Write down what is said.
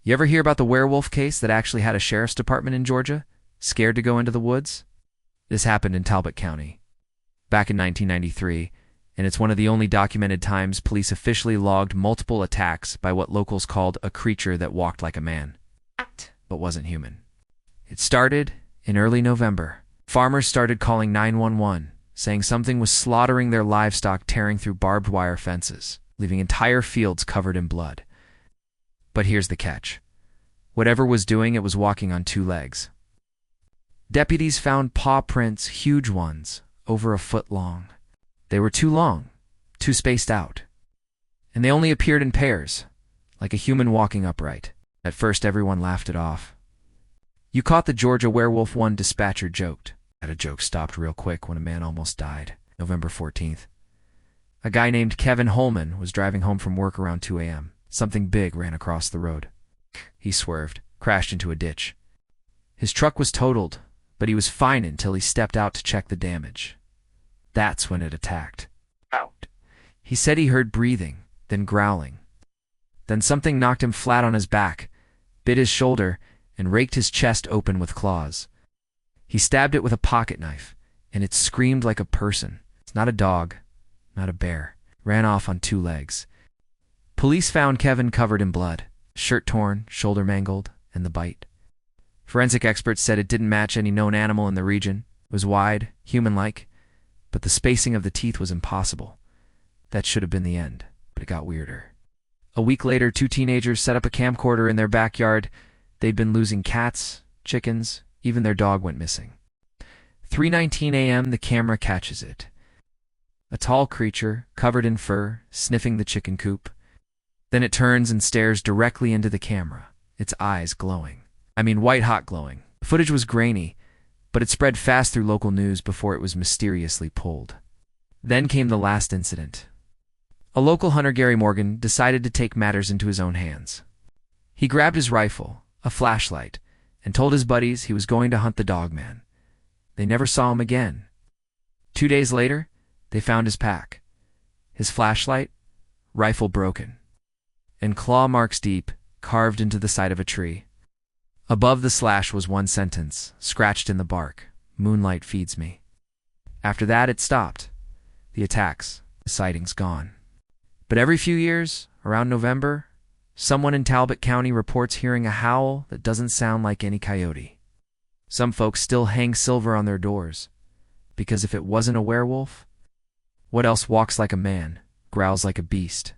You ever hear about the werewolf case that actually had a sheriff's department in Georgia scared to go into the woods? This happened in Talbot County back in 1993, and it's one of the only documented times police officially logged multiple attacks by what locals called a creature that walked like a man, but wasn't human. It started in early November. Farmers started calling 911, saying something was slaughtering their livestock, tearing through barbed wire fences, leaving entire fields covered in blood. But here's the catch. Whatever was doing it was walking on two legs. Deputies found paw prints, huge ones, over a foot long. They were too long, too spaced out. And they only appeared in pairs, like a human walking upright. At first everyone laughed it off. "You caught the Georgia werewolf," one dispatcher joked. That joke stopped real quick when a man almost died. November 14th. A guy named Kevin Holman was driving home from work around 2 a.m. Something big ran across the road. He swerved, crashed into a ditch. His truck was totaled, but he was fine until he stepped out to check the damage. That's when it attacked. Out. He said he heard breathing, then growling. Then something knocked him flat on his back, bit his shoulder, and raked his chest open with claws. He stabbed it with a pocket knife, and it screamed like a person. It's not a dog, not a bear. Ran off on two legs. Police found Kevin covered in blood, shirt torn, shoulder mangled, and the bite. Forensic experts said it didn't match any known animal in the region. It was wide, human-like, but the spacing of the teeth was impossible. That should have been the end, but it got weirder. A week later, two teenagers set up a camcorder in their backyard. They'd been losing cats, chickens, even their dog went missing. 3:19 a.m., the camera catches it. A tall creature, covered in fur, sniffing the chicken coop. Then it turns and stares directly into the camera, its eyes glowing. White-hot glowing. The footage was grainy, but it spread fast through local news before it was mysteriously pulled. Then came the last incident. A local hunter, Gary Morgan, decided to take matters into his own hands. He grabbed his rifle, a flashlight, and told his buddies he was going to hunt the dogman. They never saw him again. 2 days later, they found his pack. His flashlight, rifle broken, and claw marks deep, carved into the side of a tree. Above the slash was one sentence, scratched in the bark: "Moonlight feeds me." After that, it stopped. The attacks, the sightings gone. But every few years, around November, someone in Talbot County reports hearing a howl that doesn't sound like any coyote. Some folks still hang silver on their doors, because if it wasn't a werewolf, what else walks like a man, growls like a beast,